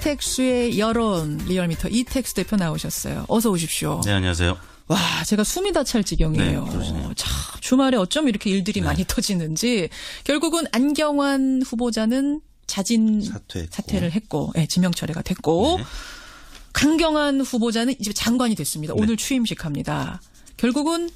이택수의 여론 리얼미터 이택수 대표 나오셨어요. 어서 오십시오. 네, 안녕하세요. 와, 제가 숨이 다 찰 지경이에요. 네, 참, 주말에 어쩜 이렇게 일들이 많이 터지는지. 결국은 안경환 후보자는 자진 사퇴를 했고, 네, 지명 철회가 됐고, 네. 강경환 후보자는 이제 장관이 됐습니다. 오늘 취임식합니다. 결국은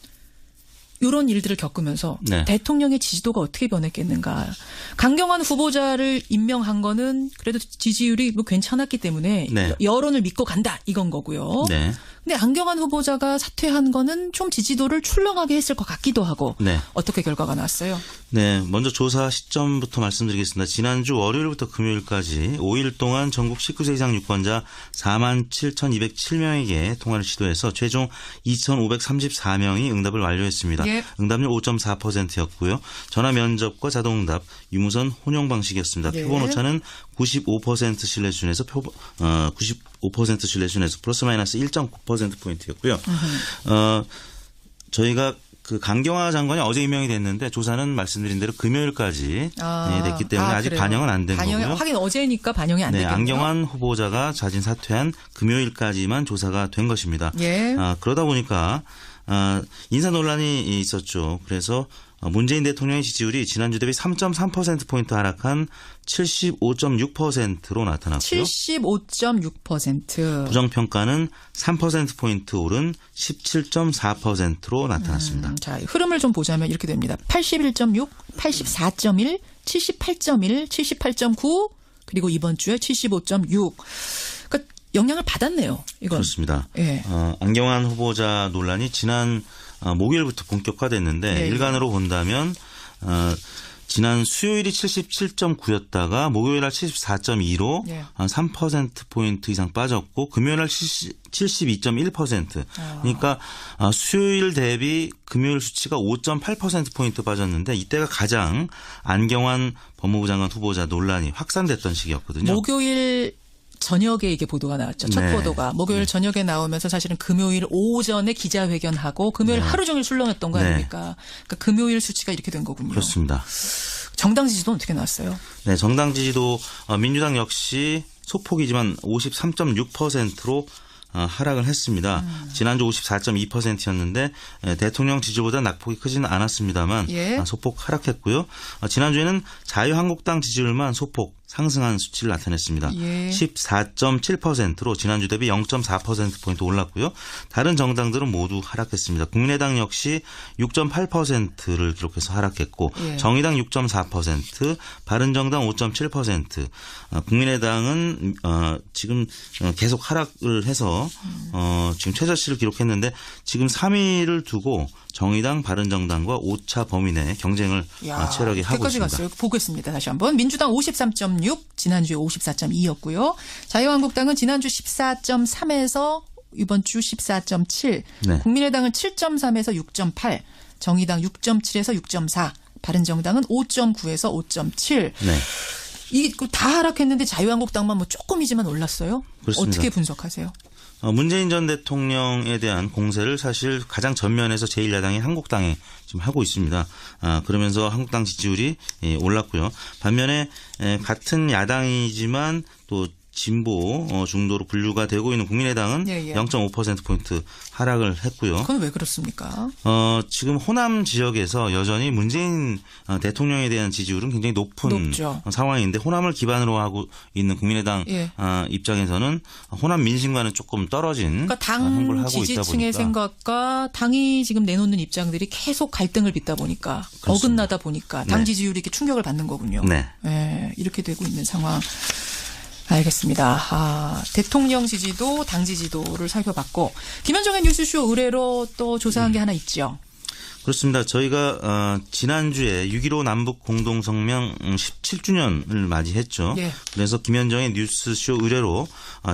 이런 일들을 겪으면서 대통령의 지지도가 어떻게 변했겠는가. 강경환 후보자를 임명한 거는 그래도 지지율이 뭐 괜찮았기 때문에 여론을 믿고 간다 이건 거고요. 네. 근데 안경환 후보자가 사퇴한 거는 좀 지지도를 출렁하게 했을 것 같기도 하고 어떻게 결과가 나왔어요? 네, 먼저 조사 시점부터 말씀드리겠습니다. 지난주 월요일부터 금요일까지 5일 동안 전국 19세 이상 유권자 47,207명에게 통화를 시도해서 최종 2,534명이 응답을 완료했습니다. 응답률 5.4%였고요. 전화 면접과 자동응답, 유무선 혼용 방식이었습니다. 표본 오차는 95% 신뢰 수준에서 95% 신뢰 수준에서 플러스 마이너스 1.9%포인트였고요. 저희가 그 강경화 장관이 어제 임명이 됐는데 조사는 말씀드린 대로 금요일까지 됐기 때문에 아직 그래요. 반영은 안 된 거고요. 하긴 어제니까 반영이 안 됐겠네요. 안경환 후보자가 자진 사퇴한 금요일까지만 조사가 된 것입니다. 그러다 보니까 인사 논란이 있었죠. 그래서 문재인 대통령의 지지율이 지난주 대비 3.3%포인트 하락한 75.6%로 나타났고요. 75.6%. 부정평가는 3%포인트 오른 17.4%로 나타났습니다. 자, 흐름을 좀 보자면 이렇게 됩니다. 81.6, 84.1, 78.1, 78.9 그리고 이번 주에 75.6. 그러니까 영향을 받았네요. 이건. 그렇습니다. 안경환 후보자 논란이 지난 목요일부터 본격화됐는데 일간으로 본다면 지난 수요일이 77.9였다가 목요일 날 74.2로 한 3%포인트 이상 빠졌고 금요일 날 72.1%. 그러니까 수요일 대비 금요일 수치가 5.8%포인트 빠졌는데 이때가 가장 안경환 법무부 장관 후보자 논란이 확산됐던 시기였거든요. 목요일 저녁에 이게 보도가 나왔죠. 첫 보도가. 목요일 저녁에 나오면서 사실은 금요일 오전에 기자회견하고 금요일 하루 종일 술렁했던 거 아닙니까? 그러니까 금요일 수치가 이렇게 된 거군요. 그렇습니다. 정당 지지도는 어떻게 나왔어요? 네, 정당 지지도 민주당 역시 소폭이지만 53.6%로 하락을 했습니다. 지난주 54.2%였는데 대통령 지지보다 낙폭이 크지는 않았습니다만 소폭 하락했고요. 지난주에는 자유한국당 지지율만 소폭 상승한 수치를 나타냈습니다. 14.7%로 지난주 대비 0.4%포인트 올랐고요. 다른 정당들은 모두 하락했습니다. 국민의당 역시 6.8%를 기록해서 하락했고 정의당 6.4%, 바른정당 5.7%, 국민의당은 지금 계속 하락을 해서 지금 최저치를 기록했는데 지금 3위를 두고 정의당, 바른정당과 5차 범위 내 경쟁을 치열하게 하고 있습니다. 갔어요. 보겠습니다. 다시 한번. 민주당 53.6, 지난주에 54.2였고요. 자유한국당은 지난주 14.3에서 이번 주 14.7, 국민의당은 7.3에서 6.8, 정의당 6.7에서 6.4, 바른정당은 5.9에서 5.7. 이 다 하락했는데 자유한국당만 뭐 조금이지만 올랐어요. 그렇습니다. 어떻게 분석하세요? 문재인 전 대통령에 대한 공세를 사실 가장 전면에서 제1야당이 한국당에 지금 하고 있습니다. 그러면서 한국당 지지율이 올랐고요. 반면에 같은 야당이지만 또 진보 중도로 분류가 되고 있는 국민의당은 0.5%포인트 하락을 했고요. 그건 왜 그렇습니까? 지금 호남 지역에서 여전히 문재인 대통령에 대한 지지율은 굉장히 높죠. 상황인데 호남을 기반으로 하고 있는 국민의당 입장에서는 호남 민심과는 조금 떨어진 그러니까 당 지지층의 생각과 당이 지금 내놓는 입장들이 계속 갈등을 빚다 보니까 어긋나다 보니까 당 지지율이 이렇게 충격을 받는 거군요. 이렇게 되고 있는 상황. 알겠습니다. 대통령 지지도, 당 지지도를 살펴봤고 김현정의 뉴스쇼 의뢰로 또 조사한 게 하나 있죠. 그렇습니다. 저희가 지난주에 6.15 남북 공동성명 17주년을 맞이했죠. 그래서 김현정의 뉴스쇼 의뢰로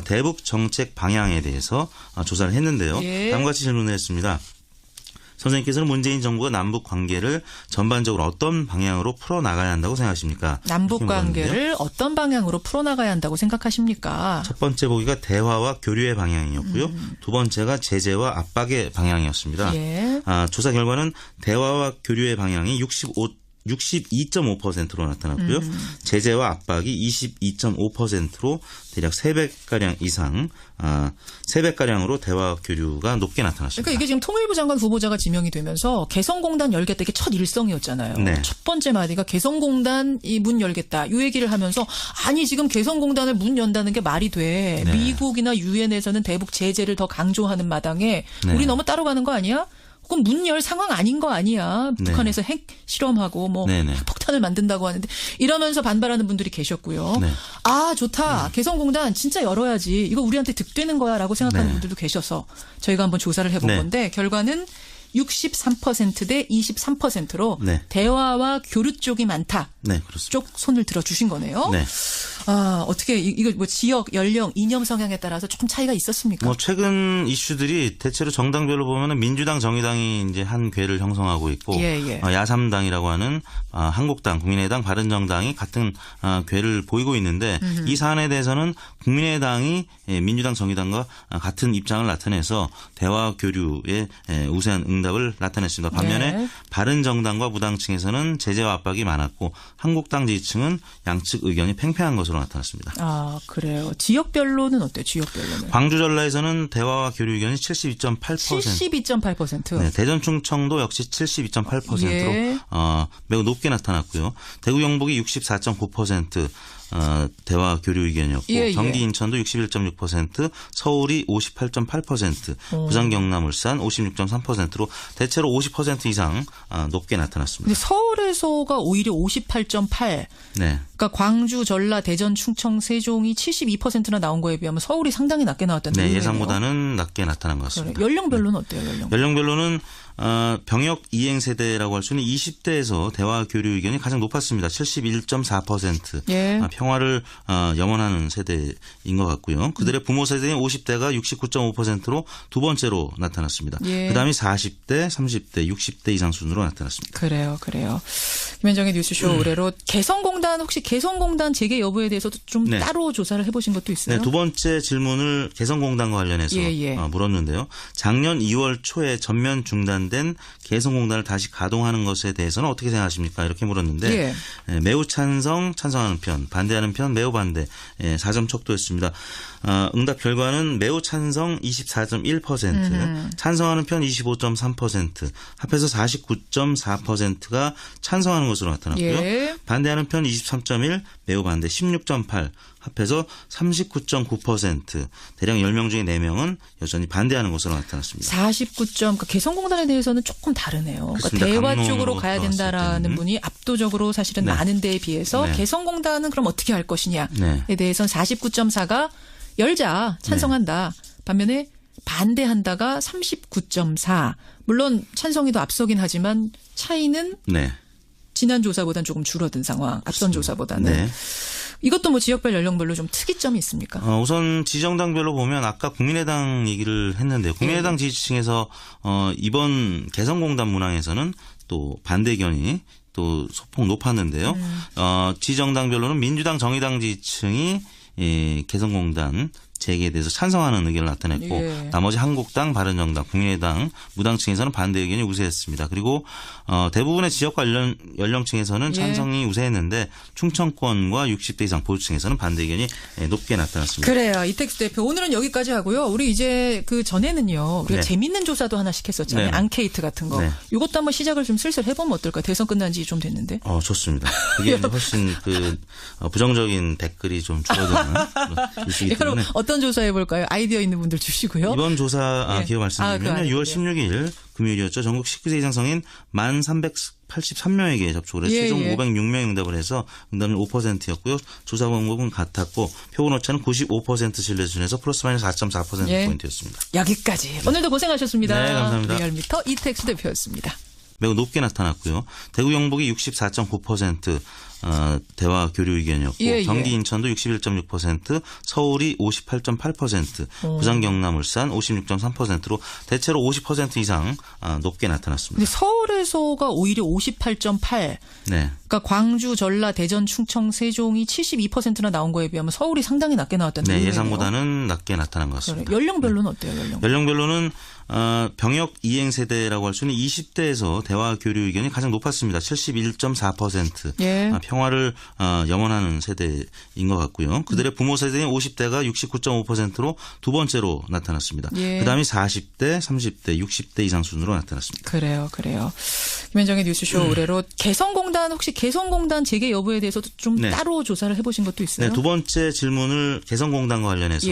대북 정책 방향에 대해서 조사를 했는데요. 다음과 같이 질문을 했습니다. 선생님께서는 문재인 정부가 남북 관계를 전반적으로 어떤 방향으로 풀어나가야 한다고 생각하십니까? 남북 관계를 어떤 방향으로 풀어나가야 한다고 생각하십니까? 첫 번째 보기가 대화와 교류의 방향이었고요. 두 번째가 제재와 압박의 방향이었습니다. 조사 결과는 대화와 교류의 방향이 62.5%로 나타났고요. 제재와 압박이 22.5%로 대략 3배가량 이상, 3배가량으로 대화 교류가 높게 나타났습니다. 그러니까 이게 지금 통일부 장관 후보자가 지명이 되면서 개성공단 열겠다, 이게 첫 일성이었잖아요. 네. 첫 번째 마디가 개성공단 이 문 열겠다, 이 얘기를 하면서 아니 지금 개성공단을 문 연다는 게 말이 돼. 네. 미국이나 유엔에서는 대북 제재를 더 강조하는 마당에 네. 우리 너무 따로 가는 거 아니야? 그럼 문 열 상황 아닌 거 아니야. 네. 북한에서 핵 실험하고 뭐 네네. 핵폭탄을 만든다고 하는데 이러면서 반발하는 분들이 계셨고요. 네. 아 좋다. 개성공단 진짜 열어야지. 이거 우리한테 득되는 거야 라고 생각하는 네. 분들도 계셔서 저희가 한번 조사를 해본 네. 건데 결과는 63% 대 23%로 네. 대화와 교류 쪽이 많다. 네, 그렇습니다. 쪽 손을 들어주신 거네요. 네. 아 어떻게 이거 뭐 지역, 연령, 이념 성향에 따라서 조금 차이가 있었습니까? 뭐 최근 이슈들이 대체로 정당별로 보면은 민주당, 정의당이 이제 한 궤를 형성하고 있고 예. 야삼당이라고 하는 한국당, 국민의당, 바른정당이 같은 궤를 보이고 있는데 이 사안에 대해서는 국민의당이 민주당, 정의당과 같은 입장을 나타내서 대화 교류에 우세한 응답을 나타냈습니다. 반면에 네. 바른정당과 무당층에서는 제재와 압박이 많았고 한국당 지지층은 양측 의견이 팽팽한 것으로 나타났습니다. 아 그래요. 지역별로는 어때요? 지역별로는. 광주 전라에서는 대화와 교류 의견이 72.8%. 72.8%. 네, 대전 충청도 역시 72.8%로 예. 매우 높게 나타났고요. 대구 경북이 64.9% 대화 교류 의견이었고 예. 경기 인천도 61.6%, 서울이 58.8%, 부산 경남 울산 56.3%로 대체로 50% 이상 높게 나타났습니다. 근데 서울에서가 오히려 58.8. 네. 그러니까 광주, 전라, 대전, 충청, 세종이 72%나 나온 거에 비하면 서울이 상당히 낮게 나왔다는 네, 의미네요. 예상보다는 낮게 나타난 것 같습니다. 연령별로는 어때요? 연령별로는 병역 이행 세대라고 할 수 있는 20대에서 대화 교류 의견이 가장 높았습니다. 71.4%. 예. 평화를 염원하는 세대인 것 같고요. 그들의 부모 세대인 50대가 69.5%로 두 번째로 나타났습니다. 예. 그다음이 40대, 30대, 60대 이상 순으로 나타났습니다. 그래요. 김현정의 뉴스쇼 의뢰로 개성공단 혹시 개성공단 재개 여부에 대해서도 좀 네. 따로 조사를 해보신 것도 있어요? 네, 두 번째 질문을 개성공단과 관련해서 예. 물었는데요. 작년 2월 초에 전면 중단된 개성공단을 다시 가동하는 것에 대해서는 어떻게 생각하십니까? 이렇게 물었는데 예. 매우 찬성하는 편, 반대하는 편, 매우 반대 4점 척도였습니다. 응답 결과는 매우 찬성 24.1%, 찬성하는 편 25.3%, 합해서 49.4%가 찬성하는 것으로 나타났고요. 예. 반대하는 편 23.1, 매우 반대 16.8, 합해서 39.9%, 대략 10명 중에 4명은 여전히 반대하는 것으로 나타났습니다. 그러니까 개성공단에 대해서는 조금 다르네요. 그러니까 그렇습니다. 대화 쪽으로 강론으로 가야 된다라는 분이 압도적으로 사실은 네. 많은 데에 비해서 네. 개성공단은 그럼 어떻게 할 것이냐에 네. 대해서는 49.4가 열자 찬성한다. 반면에 반대한다가 39.4. 물론 찬성이 더 앞서긴 하지만 차이는 네. 지난 조사보다는 조금 줄어든 상황. 앞선 조사보다는. 네. 이것도 뭐 지역별 연령별로 좀 특이점이 있습니까? 우선 지정당별로 보면 아까 국민의당 얘기를 했는데요. 국민의당 지지층에서 이번 개성공단 문항에서는 또 반대 의견이 또 소폭 높았는데요. 지정당별로는 민주당, 정의당 지지층이 개성공단 재개에 대해서 찬성하는 의견을 나타냈고 예. 나머지 한국당, 바른정당, 국민의당, 무당층에서는 반대 의견이 우세했습니다. 그리고 대부분의 지역과 연령층에서는 찬성이 우세했는데 충청권과 60대 이상 보수층에서는 반대 의견이 높게 나타났습니다. 그래요. 이택수 대표. 오늘은 여기까지 하고요. 우리 이제 그 전에는요. 우리가 네. 재밌는 조사도 하나씩 했었잖아요. 네. 앙케이트 같은 거. 네. 이것도 한번 시작을 좀 슬슬 해보면 어떨까. 대선 끝난 지 좀 됐는데. 좋습니다. 그게 훨씬 부정적인 댓글이 좀 줄어드는 이슈이기 여러분 때문에. 어떤 조사해 볼까요? 아이디어 있는 분들 주시고요. 이번 조사 예. 기호 말씀드리면요. 6월 16일 금요일이었죠. 전국 19세 이상 성인 1,383명에게 접촉을 해서 최종 506명이 응답을 해서 응답률 5%였고요. 조사 방법은 같았고 표본 오차는 95% 신뢰 수준에서 플러스 마이너스 4.4%포인트였습니다. 여기까지. 오늘도 고생하셨습니다. 네, 감사합니다. 리얼미터 이택수 대표였습니다. 매우 높게 나타났고요. 대구 경북이 64.9% 대화 교류 의견이었고 경기 인천도 61.6%, 서울이 58.8%, 부산 경남 울산 56.3%로 대체로 50% 이상 높게 나타났습니다. 근데 서울에서가 오히려 58.8. 네. 그러니까 그러니까 광주, 전라, 대전, 충청, 세종이 72%나 나온 거에 비하면 서울이 상당히 낮게 나왔다는 네, 얘기네요. 예상보다는 낮게 나타난 것 같습니다. 그래. 연령별로는 어때요? 연령별로는 병역 이행 세대라고 할 수 있는 20대에서 대화 교류 의견이 가장 높았습니다. 71.4%. 예. 평화를 염원하는 세대인 것 같고요. 그들의 부모 세대인 50대가 69.5%로 두 번째로 나타났습니다. 예. 그다음이 40대, 30대, 60대 이상 순으로 나타났습니다. 그래요. 김현정의 뉴스쇼 의뢰로 개성공단 혹시 개성공단 재개 여부에 대해서도 좀 네. 따로 조사를 해보신 것도 있어요? 네, 두 번째 질문을 개성공단과 관련해서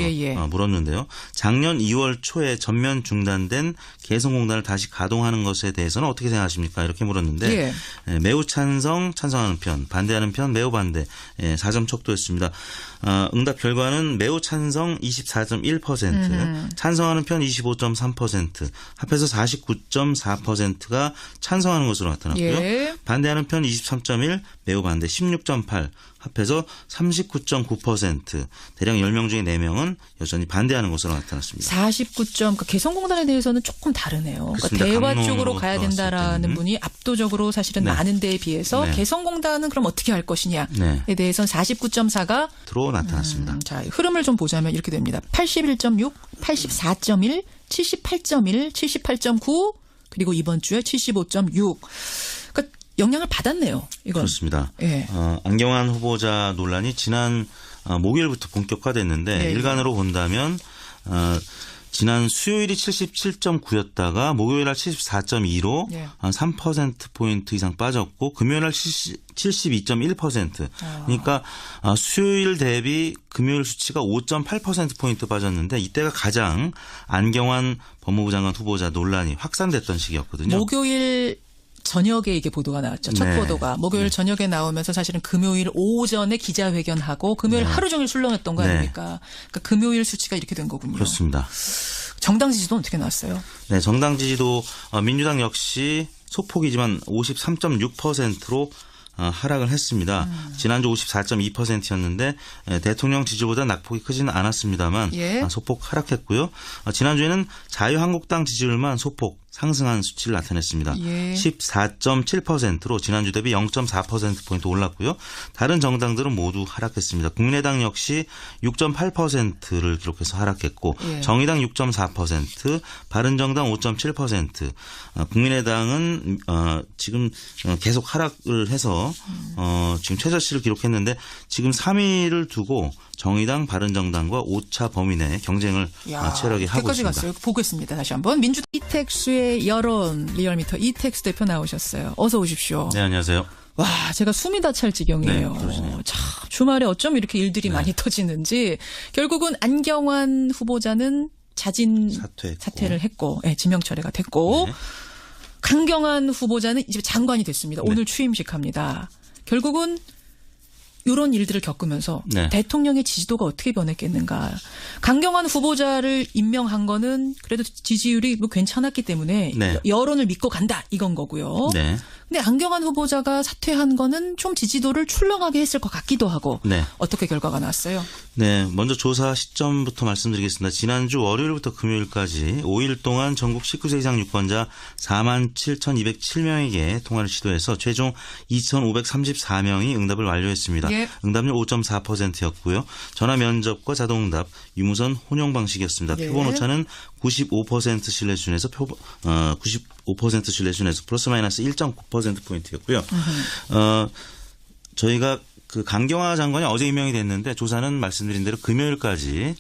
물었는데요. 작년 2월 초에 전면 중단된 개성공단을 다시 가동하는 것에 대해서는 어떻게 생각하십니까? 이렇게 물었는데 매우 찬성하는 편, 반대하는 편, 매우 반대 4점 척도였습니다. 응답 결과는 매우 찬성 24.1%, 찬성하는 편 25.3%, 합해서 49.4%가 찬성하는 것으로 나타났고요. 예. 반대하는 편 23.1, 매우 반대 16.8, 합해서 39.9%, 대략 10명 중에 4명은 여전히 반대하는 것으로 나타났습니다. 49점, 그러니까 개성공단에 대해서는 조금 다르네요. 그러니까 대화 쪽으로 가야 된다라는 분이 압도적으로 사실은 많은 데에 비해서 개성공단은 그럼 어떻게 할 것이냐에 대해서는 49.4가 들어 나타났습니다. 자, 흐름을 좀 보자면 이렇게 됩니다. 81.6, 84.1, 78.1, 78.9, 그리고 이번 주에 75.6. 그러니까 영향을 받았네요. 이건. 그렇습니다. 예. 안경환 후보자 논란이 지난 목요일부터 본격화됐는데 일간으로 본다면 지난 수요일이 77.9였다가 목요일 날 74.2로 한 3%포인트 이상 빠졌고 금요일 날 72.1%. 그러니까 수요일 대비 금요일 수치가 5.8%포인트 빠졌는데 이때가 가장 안경환 법무부 장관 후보자 논란이 확산됐던 시기였거든요. 목요일 저녁에 이게 보도가 나왔죠. 첫 보도가. 목요일 저녁에 나오면서 사실은 금요일 오전에 기자회견하고 금요일 하루 종일 술렁였던 거 아닙니까? 그러니까 금요일 수치가 이렇게 된 거군요. 그렇습니다. 정당 지지도는 어떻게 나왔어요? 네, 정당 지지도 민주당 역시 소폭이지만 53.6%로 하락을 했습니다. 지난주 54.2%였는데 대통령 지지보다 낙폭이 크지는 않았습니다만 소폭 하락했고요. 지난주에는 자유한국당 지지율만 소폭 상승한 수치를 나타냈습니다. 14.7%로 지난주 대비 0.4%포인트 올랐고요. 다른 정당들은 모두 하락했습니다. 국민의당 역시 6.8%를 기록해서 하락했고 정의당 6.4%, 바른정당 5.7%, 국민의당은 지금 계속 하락을 해서 지금 최저치를 기록했는데 지금 3위를 두고 정의당, 바른정당과 5차 범위 내 경쟁을 치열하게 하고 있습니다. 갔어요. 보겠습니다. 다시 한번. 민주당 이택수의 여론 리얼미터 이택수 대표 나오셨어요. 어서 오십시오. 네, 안녕하세요. 와, 제가 숨이 다 찰 지경이에요. 참, 주말에 어쩜 이렇게 일들이 많이 터지는지. 결국은 안경환 후보자는 자진 사퇴를 했고, 지명 철회가 됐고, 강경환 후보자는 이제 장관이 됐습니다. 오늘 취임식합니다. 결국은 이런 일들을 겪으면서 대통령의 지지도가 어떻게 변했겠는가. 강경환 후보자를 임명한 거는 그래도 지지율이 뭐 괜찮았기 때문에 여론을 믿고 간다 이건 거고요. 근데 안경환 후보자가 사퇴한 거는 좀 지지도를 출렁하게 했을 것 같기도 하고 어떻게 결과가 나왔어요? 네, 먼저 조사 시점부터 말씀드리겠습니다. 지난주 월요일부터 금요일까지 5일 동안 전국 19세 이상 유권자 47,207명에게 통화를 시도해서 최종 2,534명이 응답을 완료했습니다. 응답률 5.4%였고요. 전화 면접과 자동응답, 유무선 혼용 방식이었습니다. 표본 오차는 95% 신뢰 수준에서 95% 신뢰 수준에서 플러스 마이너스 1.9%포인트였고요. 저희가 그 강경화 장관이 어제 임명이 됐는데 조사는 말씀드린 대로 금요일까지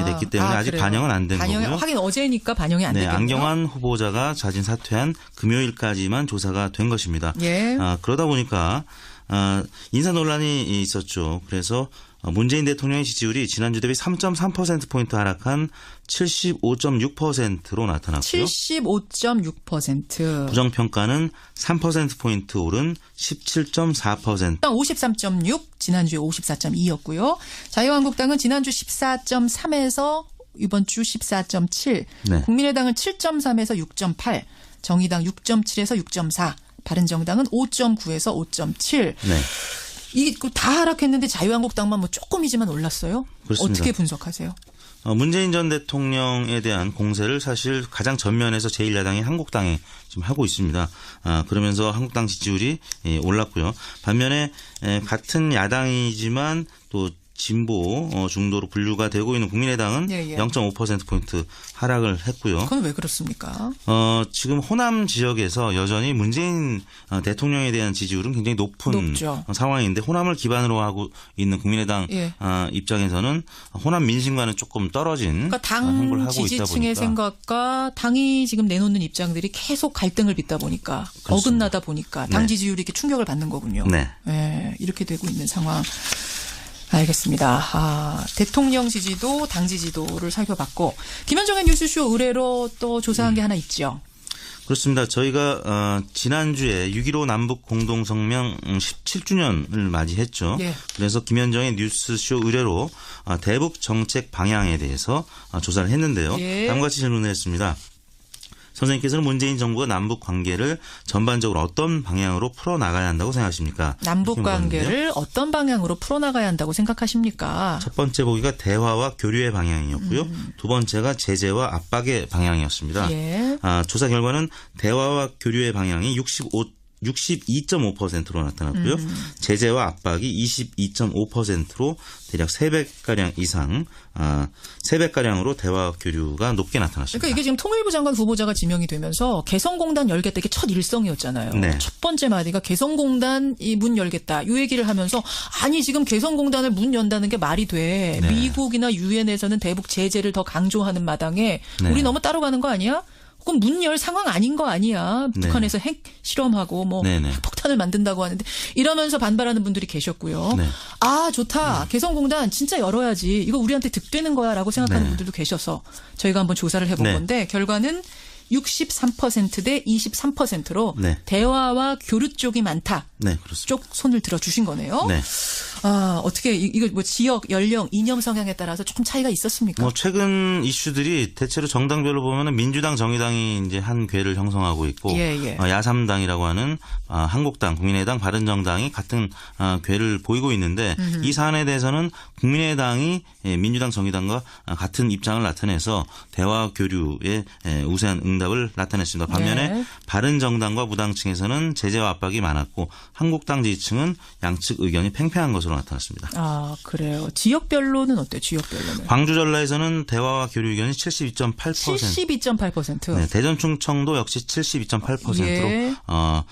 됐기 때문에 아직 그래요? 반영은 안 된 거고요. 하긴 어제니까 반영이 안 됐겠네요. 안경환 후보자가 자진 사퇴한 금요일까지만 조사가 된 것입니다. 그러다 보니까 인사 논란이 있었죠. 그래서 문재인 대통령의 지지율이 지난주 대비 3.3%포인트 하락한 75.6%로 나타났고요. 75.6%. 부정평가는 3%포인트 오른 17.4%. 53.6, 지난주에 54.2였고요. 자유한국당은 지난주 14.3에서 이번 주 14.7. 국민의당은 7.3에서 6.8. 정의당 6.7에서 6.4. 바른정당은 5.9에서 5.7. 이게 다 하락했는데 자유한국당만 뭐 조금이지만 올랐어요. 그렇습니다. 어떻게 분석하세요? 문재인 전 대통령에 대한 공세를 사실 가장 전면에서 제1야당인 한국당이 지금 하고 있습니다. 그러면서 한국당 지지율이 올랐고요. 반면에 같은 야당이지만 또 진보 중도로 분류가 되고 있는 국민의당은 0.5%포인트 하락을 했고요. 그건 왜 그렇습니까? 지금 호남 지역에서 여전히 문재인 대통령에 대한 지지율은 굉장히 높죠. 상황인데 호남을 기반으로 하고 있는 국민의당 입장에서는 호남 민심과는 조금 떨어진 그러니까 당 지지층의 생각과 당이 지금 내놓는 입장들이 계속 갈등을 빚다 보니까 그렇습니다. 어긋나다 보니까 당 지지율이 이렇게 충격을 받는 거군요. 네, 이렇게 되고 있는 상황. 알겠습니다. 대통령 지지도 당 지지도를 살펴봤고 김현정의 뉴스쇼 의뢰로 또 조사한 게 하나 있죠. 그렇습니다. 저희가 지난주에 6.15 남북 공동성명 17주년을 맞이했죠. 그래서 김현정의 뉴스쇼 의뢰로 대북 정책 방향에 대해서 조사를 했는데요. 다음과 같이 질문을 했습니다. 선생님께서는 문재인 정부가 남북 관계를 전반적으로 어떤 방향으로 풀어나가야 한다고 생각하십니까? 남북 관계를 어떤 방향으로 풀어나가야 한다고 생각하십니까? 첫 번째 보기가 대화와 교류의 방향이었고요. 두 번째가 제재와 압박의 방향이었습니다. 조사 결과는 대화와 교류의 방향이 62.5%로 나타났고요. 제재와 압박이 22.5%로 대략 3배가량 이상, 3배가량으로 대화 교류가 높게 나타났습니다. 그러니까 이게 지금 통일부 장관 후보자가 지명이 되면서 개성공단 열겠다. 이게 첫 일성이었잖아요. 첫 번째 마디가 개성공단 문 열겠다. 이 얘기를 하면서 아니 지금 개성공단을 문 연다는 게 말이 돼. 미국이나 유엔에서는 대북 제재를 더 강조하는 마당에 우리 너무 따로 가는 거 아니야? 그럼 문 열 상황 아닌 거 아니야. 북한에서 핵 실험하고 핵폭탄을 만든다고 하는데 이러면서 반발하는 분들이 계셨고요. 좋다. 개성공단 진짜 열어야지. 이거 우리한테 득되는 거야 라고 생각하는 분들도 계셔서 저희가 한번 조사를 해본 건데 결과는 63% 대 23%로 대화와 교류 쪽이 많다. 그렇습니다. 쪽 손을 들어주신 거네요. 어떻게 이거 뭐 지역, 연령, 이념 성향에 따라서 조금 차이가 있었습니까? 최근 이슈들이 대체로 정당별로 보면은 민주당, 정의당이 이제 한 궤를 형성하고 있고 야3당이라고 하는 한국당, 국민의당, 바른정당이 같은 궤를 보이고 있는데 이 사안에 대해서는 국민의당이 민주당, 정의당과 같은 입장을 나타내서 대화 교류에 우세한 응답을 나타냈습니다. 반면에 바른정당과 무당층에서는 제재와 압박이 많았고 한국당 지지층은 양측 의견이 팽팽한 것으로 나타났습니다. 그래요. 지역별로는 어때요? 지역별로는. 광주 전라에서는 대화와 교류 의견이 72.8%. 72.8%. 대전 충청도 역시 72.8%로